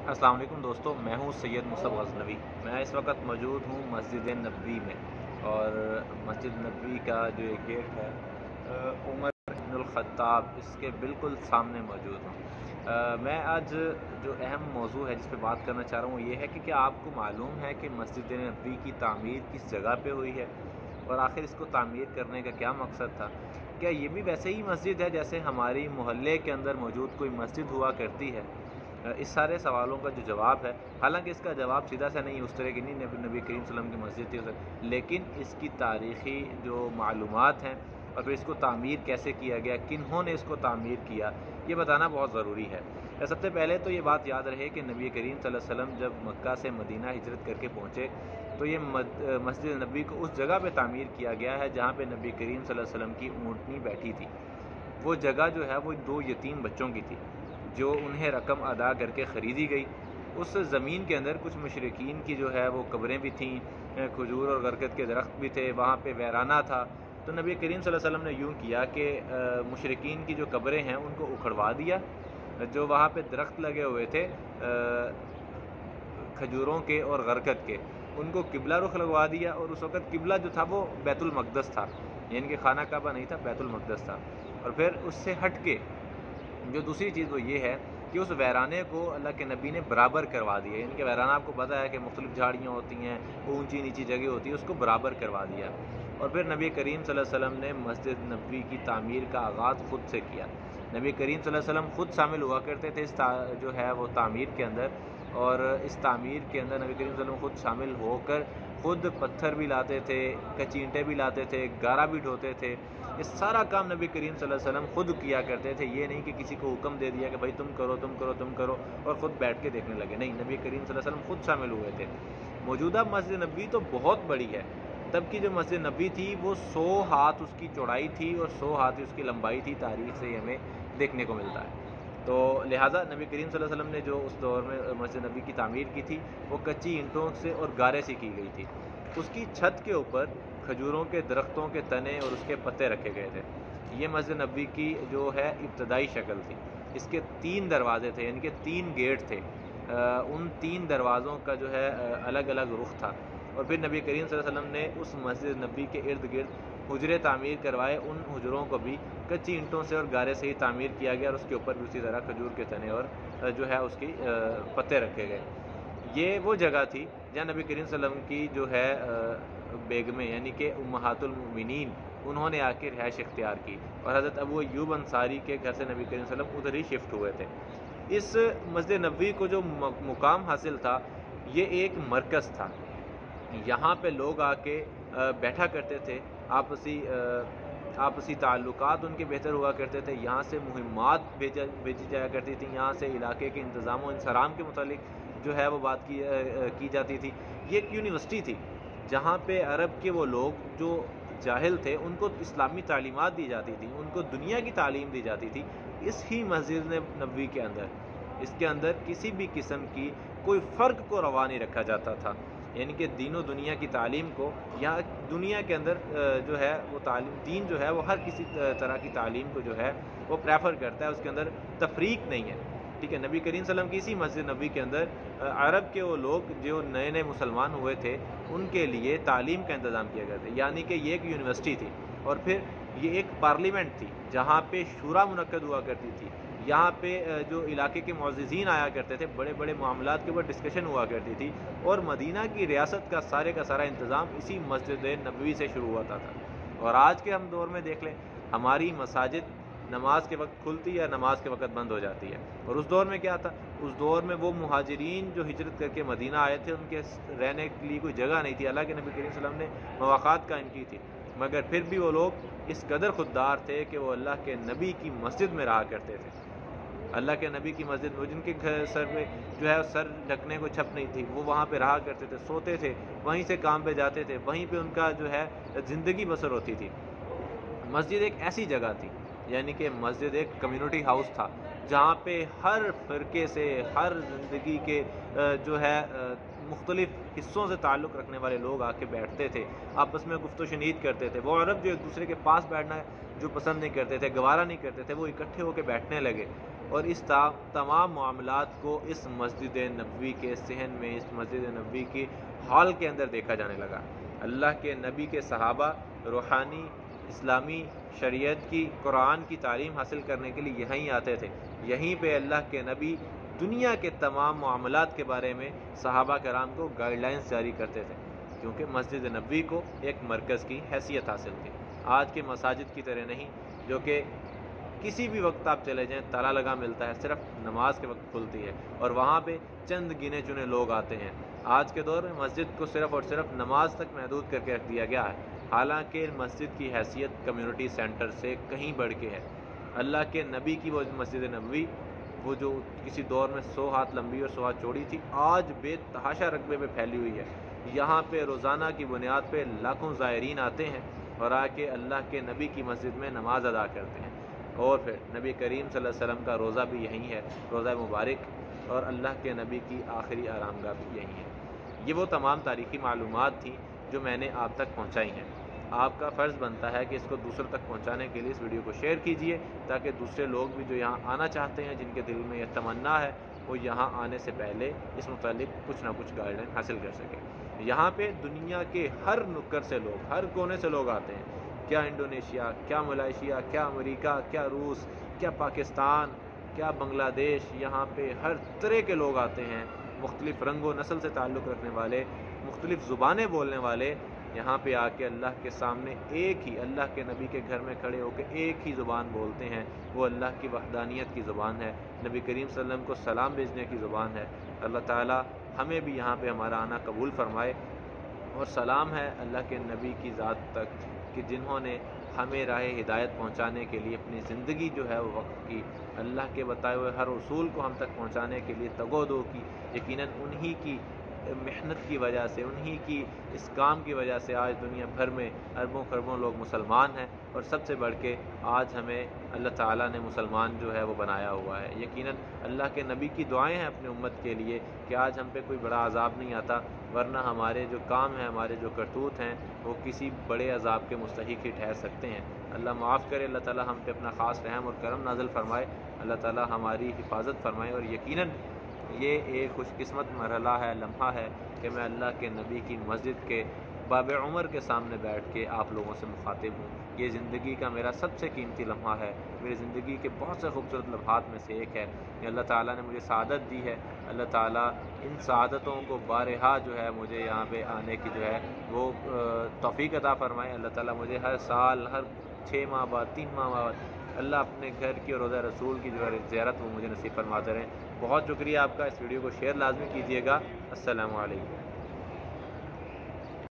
अस्सलाम वालेकुम दोस्तों, मैं हूं सैयद मुसअब गज़नवी। मैं इस वक्त मौजूद हूं मस्जिद नबवी में। और मस्जिद नबवी का जो ये गेट है उमर इब्नुल ख़त्ताब इसके बिल्कुल सामने मौजूद हूं। मैं आज जो अहम मौजू है जिस पे बात करना चाह रहा हूँ ये है कि क्या आपको मालूम है कि मस्जिद नबवी की तामीर किस जगह पे हुई है और आखिर इसको तामीर करने का क्या मकसद था। क्या ये भी वैसे ही मस्जिद है जैसे हमारी मोहल्ले के अंदर मौजूद कोई मस्जिद हुआ करती है। इस सारे सवालों का जो जवाब है, हालांकि इसका जवाब सीधा सा नहीं, उस तरह की नहीं नबी करीम सल्लल्लाहु अलैहि वसल्लम की मस्जिद थी उधर, लेकिन इसकी तारीख़ी जो मालूमात हैं और फिर इसको तामीर कैसे किया गया, किन्होंने इसको तामीर किया, ये बताना बहुत ज़रूरी है। सबसे पहले तो ये बात याद रहे कि नबी करीम सल्लल्लाहु अलैहि वसल्लम जब मक्का से मदीना हिजरत करके पहुँचे तो ये मस्जिद नबी को उस जगह पे तामीर किया गया है जहाँ पे नबी करीम सल्लल्लाहु अलैहि वसल्लम की ऊँटनी बैठी थी। वो जगह जो है वो दो यतीम बच्चों की थी जो उन्हें रकम अदा करके ख़रीदी गई। उस ज़मीन के अंदर कुछ मुशरिकीन की जो है वो कब्रें भी थीं, खजूर और बरगद के दरख्त भी थे, वहाँ पे वैराना था। तो नबी करीम सल्लल्लाहु अलैहि वसल्लम ने यूँ किया कि मुशरिकीन की जो कब्रें हैं उनको उखड़वा दिया, जो वहाँ पे दरख्त लगे हुए थे खजूरों के और बरगद के, उनको किबला रुख लगवा दिया। और उस वक़्त किबला जो था वो बैतुल मक़दस था, यानी कि खाना काबा नहीं था, बैतुल मक़दस था। और फिर उससे हट के जो दूसरी चीज़ वो ये है कि उस वैराने को अल्लाह के नबी ने बराबर करवा दिया। यानी कि वैराना आपको पता है कि मुख्तलिफ़ झाड़ियाँ होती हैं, ऊंची नीची जगह होती है, उसको बराबर करवा दिया। और फिर नबी करीम सल्लल्लाहु अलैहि वसल्लम ने मस्जिद नबवी की तामीर का आगाज़ ख़ुद से किया। नबी करीम सल्लल्लाहु अलैहि वसल्लम ख़ुद शामिल हुआ करते थे इस जो है वो तामीर के अंदर। और इस तामीर के अंदर नबी करीम सल्लल्लाहु अलैहि वसल्लम ख़ुद शामिल होकर ख़ुद पत्थर भी लाते थे, कच्ची ईंटें भी लाते थे, गारा भी ढोते थे। ये सारा काम नबी करीम सल्लल्लाहु अलैहि वसल्लम ख़ुद किया करते थे। ये नहीं कि किसी को हुक्म दे दिया कि भाई तुम करो तुम करो तुम करो और ख़ुद बैठ के देखने लगे। नहीं, नबी करीम सल्लल्लाहु अलैहि वसल्लम ख़ुद शामिल हुए थे। मौजूदा मस्जिद नबवी तो बहुत बड़ी है। तब की जो मस्जिद नबवी थी वो 100 हाथ उसकी चौड़ाई थी और 100 हाथ उसकी लंबाई थी। तारीख़ से हमें देखने को मिलता है। तो लिहाजा नबी करीम सल्लल्लाहु अलैहि वसल्लम ने जो उस दौर में मस्जिद नबी की तामीर की थी वो कच्ची ईंटों से और गारे से की गई थी। उसकी छत के ऊपर खजूरों के दरख्तों के तने और उसके पत्ते रखे गए थे। ये मस्जिद नबवी की जो है इब्तदाई शक्ल थी। इसके 3 दरवाज़े थे, यानी कि 3 गेट थे। उन 3 दरवाज़ों का जो है अलग अलग रुख था। और फिर नबी करीम सल्लल्लाहु अलैहि वसल्लम ने उस मस्जिद नबवी के इर्द गिर्द हुजरे तामीर करवाए। उन हुजरों को भी कच्ची ईंटों से और गारे से ही तामीर किया गया और उसके ऊपर भी उसी तरह खजूर के तने और जो है उसकी पत्ते रखे गए। ये वो जगह थी जहाँ नबी करीम सल्लल्लाहु अलैहि वसल्लम की जो है बेगमें यानी कि उम्महातुल मुमिनीन उन्होंने आके रिहाइश इख्तियार की और हज़रत अबू अय्यूब अंसारी के घर से नबी करीम सल्लल्लाहु अलैहि वसल्लम उधर ही शिफ्ट हुए थे। इस मस्जिद नबवी को जो मुकाम हासिल था ये एक मरकज़ था। यहाँ पे लोग आके बैठा करते थे, आपसी ताल्लुकात उनके बेहतर हुआ करते थे। यहाँ से मुहिम्मात भेजी जाया करती थी, यहाँ से इलाके के इंतज़ाम व इंसराम के मुतालिक जो है वो बात की जाती थी। ये एक यूनिवर्सिटी थी जहाँ पे अरब के वो लोग जो जाहिल थे उनको इस्लामी तालीमात दी जाती थी, उनको दुनिया की तालीम दी जाती थी इस ही मस्जिद नबवी के अंदर। इसके अंदर किसी भी किस्म की कोई फ़र्क को रवा नहीं रखा जाता था, यानी कि दीनों दुनिया की तालीम को यहाँ दुनिया के अंदर जो है वो तालीम दीन जो है वो हर किसी तरह की तालीम को जो है वो प्रेफर करता है, उसके अंदर तफरीक नहीं है। ठीक है, नबी करीम सल्लल्लाहु अलैहि वसल्लम की इसी मस्जिद नबी के अंदर अरब के वो लोग जो नए नए मुसलमान हुए थे उनके लिए तालीम का इंतज़ाम किया गया था, यानी कि ये एक यूनिवर्सिटी थी। और फिर ये एक पार्लियामेंट थी जहाँ पे शूरा मुनक्कद हुआ करती थी। यहाँ पे जो इलाके के मुअज़्ज़िज़ीन आया करते थे, बड़े बड़े मामलात के ऊपर डिस्कशन हुआ करती थी। और मदीना की रियासत का सारा इंतज़ाम इसी मस्जिद नबवी से शुरू हुआ था। और आज के हम दौर में देख लें, हमारी मसाजिद नमाज के वक्त खुलती है, नमाज के वक्त बंद हो जाती है। और उस दौर में क्या था, उस दौर में वो मुहाजिरीन जो हिजरत करके मदीना आए थे उनके रहने के लिए कोई जगह नहीं थी। अल्लाह के नबी करीम सल्लल्लाहु अलैहि वसल्लम ने मुवाक़ात कायम की थी, मगर फिर भी वो लोग इस कदर खुददार थे कि वो अल्लाह के नबी की मस्जिद में रहा करते थे। अल्लाह के नबी की मस्जिद में जिनके घर सर पे जो है सर ढकने को छप नहीं थी, वो वहाँ पे रहा करते थे, सोते थे, वहीं से काम पे जाते थे, वहीं पे उनका जो है ज़िंदगी बसर होती थी। मस्जिद एक ऐसी जगह थी, यानी कि मस्जिद एक कम्युनिटी हाउस था जहाँ पे हर फ़िरके से, हर ज़िंदगी के जो है मुख्तलिफ़ हिस्सों से ताल्लुक़ रखने वाले लोग आके बैठते थे, आपस में गुफ्त व शनीद करते थे। वो अरब जो एक दूसरे के पास बैठना जो पसंद नहीं करते थे, गवारा नहीं करते थे, वो इकट्ठे होकर बैठने लगे। اور اس تمام معاملات کو اس مسجد نبوی کے صحن میں، اس مسجد نبوی کی ہال کے اندر دیکھا جانے لگا۔ اللہ کے نبی کے صحابہ روحانی اسلامی شریعت کی، قرآن کی تعلیم حاصل کرنے کے لیے یہیں آتے تھے۔ یہیں پہ اللہ کے نبی دنیا کے تمام معاملات کے بارے میں صحابہ کرام کو گائیڈ لائنز جاری کرتے تھے، کیونکہ مسجد نبوی کو ایک مرکز کی حیثیت حاصل تھی۔ آج کے مساجد کی طرح نہیں جو کہ کسی بھی وقت آپ چلے جائیں تالا لگا ملتا ہے، صرف نماز کے وقت کھلتی ہے اور وہاں پہ چند گنے چنے لوگ آتے ہیں۔ آج کے دور میں مسجد کو صرف اور صرف نماز تک محدود کر کے رکھ دیا گیا ہے، حالانکہ مسجد کی حیثیت کمیونٹی سینٹر سے کہیں بڑھ کے ہے۔ اللہ کے نبی کی وہ مسجد نبوی، وہ جو کسی دور میں 100 ہاتھ لمبی اور 100 ہاتھ چوڑی تھی، آج بے تحاشا رقبے پہ پھیلی ہوئی ہے۔ یہاں پہ روزانہ کی بنیاد پہ لاکھوں زائرین آتے ہیں اور آ کے اللہ کے نبی کی مسجد میں نماز ادا کرتے ہیں۔ اور پھر نبی کریم صلی اللہ علیہ وسلم کا روضہ بھی یہیں ہے، روضہ مبارک، اور اللہ کے نبی کی آخری آرام گاہ بھی یہیں ہے۔ یہ وہ تمام تاریخی معلومات تھیں جو میں نے آپ تک پہنچائی ہیں۔ آپ کا فرض بنتا ہے کہ اس کو دوسروں تک پہنچانے کے لیے اس ویڈیو کو شیئر کیجئے، تاکہ دوسرے لوگ بھی جو یہاں آنا چاہتے ہیں، جن کے دل میں یہ تمنا ہے، وہ یہاں آنے سے پہلے اس متعلق کچھ نہ کچھ گائیڈ لائن حاصل کر سکیں۔ یہاں پہ دنیا کے ہر نکر سے لوگ، ہر کونے سے لوگ آتے ہیں، کیا انڈونیشیا، کیا ملائیشیا، کیا امریکہ، کیا روس، کیا پاکستان، کیا بنگلہ دیش، یہاں پہ ہر طرح کے لوگ آتے ہیں، مختلف رنگ و نسل سے تعلق رکھنے والے، مختلف زبانیں بولنے والے، یہاں پہ آ کے اللہ کے سامنے ایک ہی، اللہ کے نبی کے گھر میں کھڑے ہو کے ایک ہی زبان بولتے ہیں، وہ اللہ کی وحدانیت کی زبان ہے، نبی کریم صلی اللہ علیہ وسلم کو سلام بھیجنے کی زبان ہے۔ اللہ تعالی ہمیں بھی یہاں پہ ہمارا آنا قبول فرمائے، اور سلام ہے اللہ کے نبی کی ذات تک کہ جنہوں نے ہمیں راہ ہدایت پہنچانے کے لیے اپنی زندگی جو ہے وہ وقف کی، اللہ کے بتائے ہوئے ہر اصول کو ہم تک پہنچانے کے لیے تگ و دو کی۔ یقیناً انہی کی محنت کی وجہ سے، انہی کی اس کام کی وجہ سے آج دنیا بھر میں اربوں خربوں لوگ مسلمان ہیں، اور سب سے بڑھ کے آج ہمیں اللہ تعالیٰ نے مسلمان جو ہے وہ بنایا ہوا ہے۔ یقیناً اللہ کے نبی کی دعائیں ہیں اپنی امت کے لیے کہ آج ہم پہ کوئی بڑا عذاب نہیں آتا، ورنہ ہمارے جو کام ہیں، ہمارے جو کرتوت ہیں، وہ کسی بڑے عذاب کے مستحق ہی ٹھہر سکتے ہیں۔ اللہ معاف کرے، اللہ تعالیٰ ہم پہ اپنا خاص رحم اور کرم نازل فرمائے، اللہ تعالیٰ ہماری حفاظت فرمائے۔ اور یقیناً یہ ایک خوش قسمت مرحلہ ہے، لمحہ ہے کہ میں اللہ کے نبی کی مسجد کے باب عمر کے سامنے بیٹھ کے آپ لوگوں سے مخاطب ہوں۔ یہ زندگی کا میرا سب سے قیمتی لمحہ ہے، میری زندگی کے بہت سے خوبصورت لمحات میں سے ایک ہے کہ اللہ تعالیٰ نے مجھے سعادت دی ہے۔ اللہ تعالیٰ ان سعادتوں کو بارہا جو ہے مجھے یہاں پہ آنے کی جو ہے وہ توفیق عطا فرمائے۔ اللہ تعالیٰ مجھے ہر سال، ہر 6 ماہ بعد، 3 ماہ بعد اللہ اپنے گھر کی اور روضہ رسول کی جو ہے زیارت وہ مجھے نصیب فرماتے رہیں۔ بہت شکریہ آپ کا، اس ویڈیو کو شیئر لازمی کیجیے گا۔ السلام علیکم۔